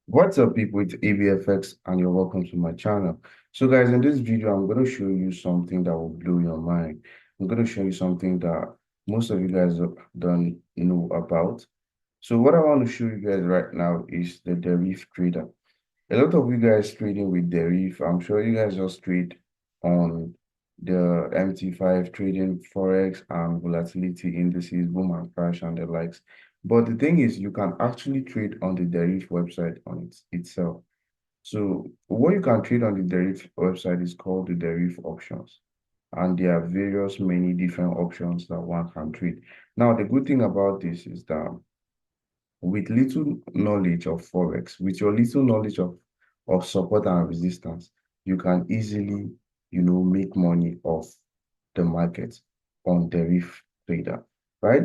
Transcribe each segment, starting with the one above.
What's up, people? It's ABFX, and you're welcome to my channel. So, guys, in this video, I'm going to show you something that will blow your mind. I'm going to show you something that most of you guys don't know about. So, what I want to show you guys right now is the Deriv Trader. A lot of you guys trading with Deriv. I'm sure you guys just trade on the MT5 trading forex and volatility indices, boom and crash and the likes. But the thing is, you can actually trade on the Deriv website on itself. So what you can trade on the Deriv website is called the Deriv options. And there are various many different options that one can trade. Now, the good thing about this is that with little knowledge of forex, with your little knowledge of support and resistance, you can easily, make money off the market on Deriv Trader, right?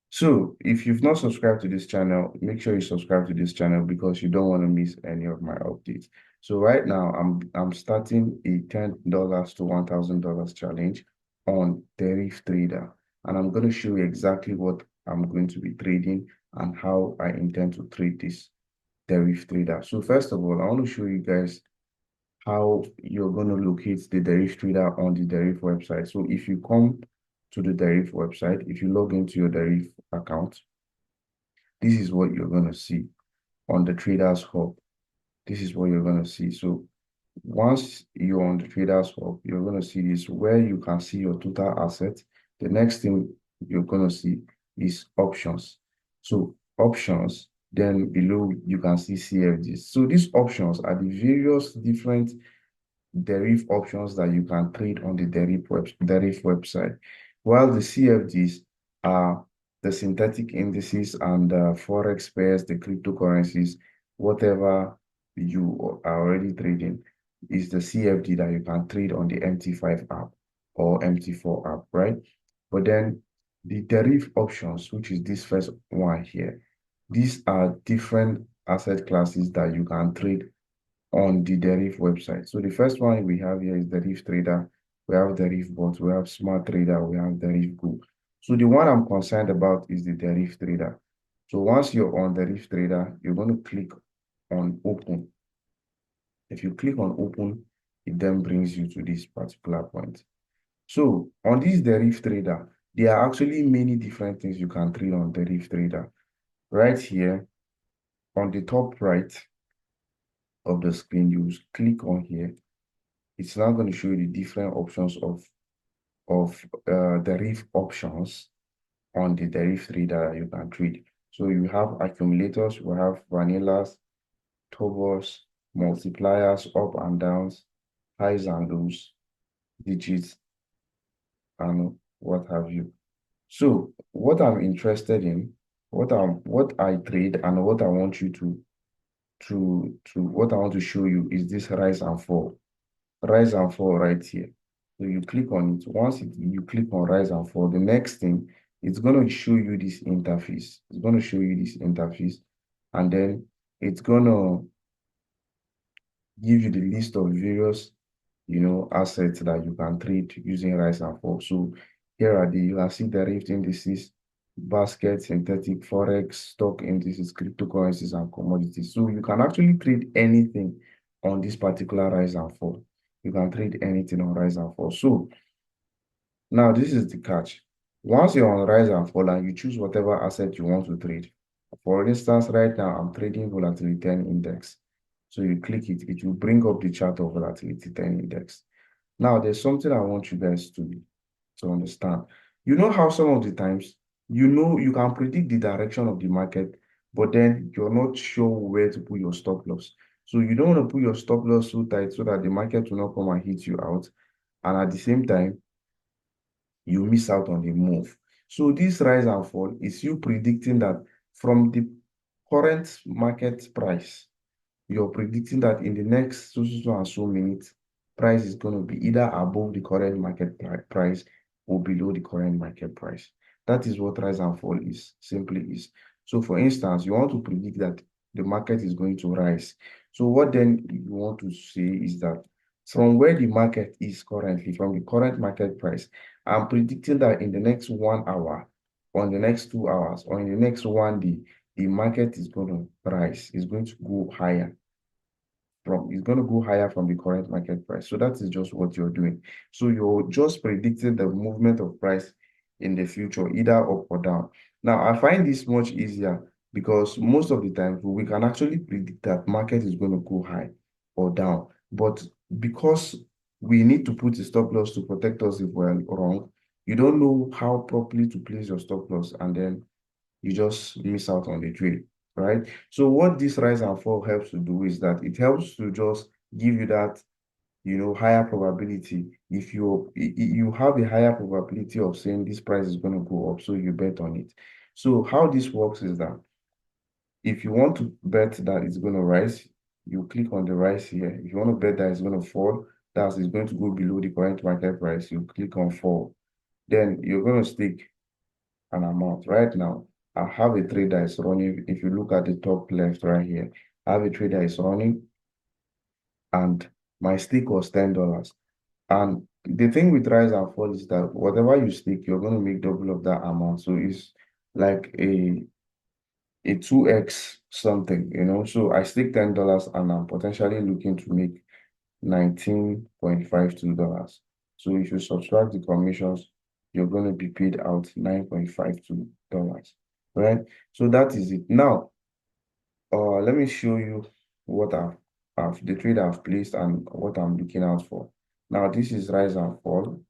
So if you've not subscribed to this channel, make sure you subscribe to this channel because you don't want to miss any of my updates. So right now, I'm starting a $10 to $1,000 challenge on Deriv Trader, and I'm going to show you exactly what I'm going to be trading and how I intend to trade this Deriv Trader. So first of all, I want to show you guys how you're going to locate the Deriv Trader on the Deriv website. So if you come to the Deriv website, if you log into your Deriv account, this is what you're going to see on the Traders Hub. This is what you're going to see. So once you're on the Traders Hub, you're going to see this where you can see your total assets. The next thing you're going to see is options. So options, then below you can see CFDs. So these options are the various different Deriv options that you can trade on the Deriv website, while the CFDs are the synthetic indices and forex pairs, the cryptocurrencies, whatever you are already trading is the CFD that you can trade on the MT5 app or MT4 app, right? But then the Deriv options, which is this first one here, these are different asset classes that you can trade on the Deriv website. So the first one we have here is Deriv Trader. We have Deriv Bot, we have Smart Trader, we have Deriv Go. So the one I'm concerned about is the Deriv Trader. So once you're on Deriv Trader, you're going to click on Open. If you click on Open, it then brings you to this particular point. So on this Deriv Trader, there are actually many different things you can trade on Deriv Trader. Right here, on the top right of the screen, you click on here. It's now going to show you the different options of Deriv options on the Deriv Trader that you can trade. So you have accumulators, we have vanillas, turbos, multipliers, up and downs, highs and lows, digits, and what have you. So what I'm interested in, what I trade, and what I want you what I want to show you is this rise and fall. Rise and fall right here. So you click on it. Once you click on rise and fall, the next thing, it's going to show you this interface. It's going to show you this interface, and then it's going to give you the list of various, assets that you can trade using rise and fall. So here are you can see derived indices, basket, synthetic, forex, stock indices, cryptocurrencies, and commodities. So you can actually trade anything on this particular rise and fall. You can trade anything on rise and fall. So now this is the catch. Once you're on rise and fall and you choose whatever asset you want to trade. For instance, right now I'm trading volatility 10 index. So you click it, it will bring up the chart of volatility 10 index. Now there's something I want you guys to understand. You know how some of the times, you can predict the direction of the market, but then you're not sure where to put your stop loss. So you don't want to put your stop loss so tight so that the market will not come and hit you out. And at the same time, you miss out on the move. So this rise and fall is you predicting that from the current market price, you're predicting that in the next so and so minutes, price is going to be either above the current market price or below the current market price. That is what rise and fall is, simply is. So for instance, you want to predict that the market is going to rise. So what then you want to say is that from where the market is currently, from the current market price, I'm predicting that in the next 1 hour, or in the next 2 hours, or in the next one day, the market is going to rise, it's going to go higher it's going to go higher from the current market price. So that is just what you're doing. So you're just predicting the movement of price in the future, either up or down. Now, I find this much easier because most of the time we can actually predict that market is going to go high or down. But because we need to put a stop loss to protect us if we're wrong, you don't know how properly to place your stop loss, and then you just miss out on the trade, right? So what this rise and fall helps to do is that it helps to just give you that, higher probability. If you have a higher probability of saying this price is going to go up, so you bet on it. So how this works is that if you want to bet that it's going to rise, you click on the rise here. If you want to bet that it's going to fall, that is going to go below the current market price, you click on fall. Then you're going to stick an amount. Right now, I have a trade that is running. If you look at the top left right here, I have a trade that is running, and my stake was $10. And the thing with rise and fall is that whatever you stake, you're going to make double of that amount. So it's like a 2x something, So I stake $10 and I'm potentially looking to make $19.52. So if you subtract the commissions, you're going to be paid out $9.52, right? So that is it. Now, let me show you what the trade I've placed and what I'm looking out for. Now, this is rise and fall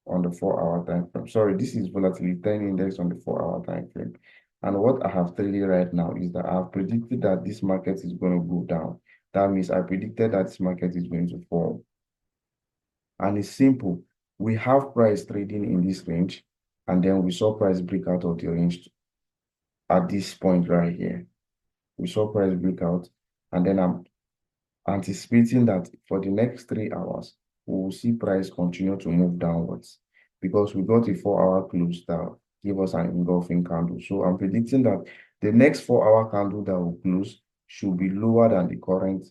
on the 4-hour time frame. Sorry, this is volatility index on the 4-hour time frame. And what I have traded right now is that I've predicted that this market is going to go down. That means I predicted that this market is going to fall. And it's simple. We have price trading in this range, and then we saw price break out of the range at this point right here. We saw price break out, and then I'm anticipating that for the next 3 hours, we will see price continue to move downwards because we got a 4-hour close that gave us an engulfing candle. So I'm predicting that the next 4-hour candle that will close should be lower than the current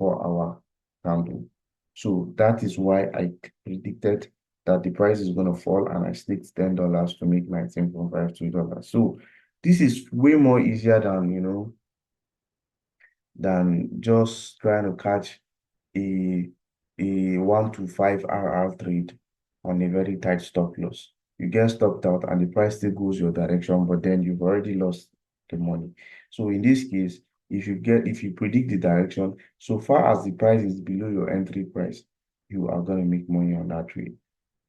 4-hour candle. So that is why I predicted that the price is going to fall, and I staked $10 to make $19.52. So this is way more easier than, than just trying to catch a 1 to 5 hour trade on a very tight stop loss. You get stopped out and the price still goes your direction, but then you've already lost the money. So in this case, if you predict the direction, so far as the price is below your entry price, you are going to make money on that trade.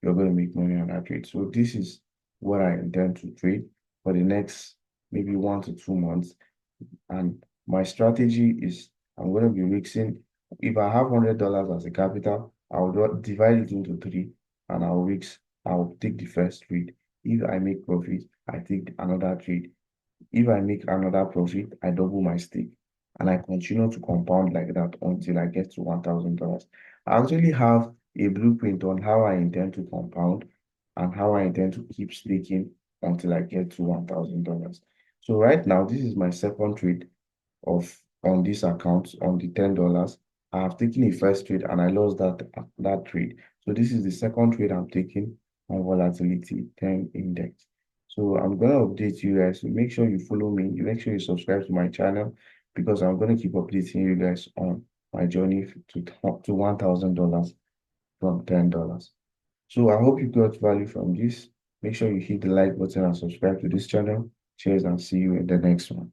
You're going to make money on that trade. So this is what I intend to trade for the next maybe 1 to 2 months. And my strategy is I'm going to be mixing. If I have $100 as a capital, I'll divide it into three, and I'll take the first trade. If I make profit, I take another trade. If I make another profit, I double my stake. And I continue to compound like that until I get to $1,000. I actually have a blueprint on how I intend to compound and how I intend to keep staking until I get to $1,000. So right now, this is my second trade on this account on the $10. I have taken a first trade and I lost that trade. So this is the second trade I'm taking on volatility 10 index. So I'm going to update you guys. So make sure you follow me. You make sure you subscribe to my channel because I'm going to keep updating you guys on my journey to $1,000 from $10. So I hope you got value from this. Make sure you hit the like button and subscribe to this channel. Cheers and see you in the next one.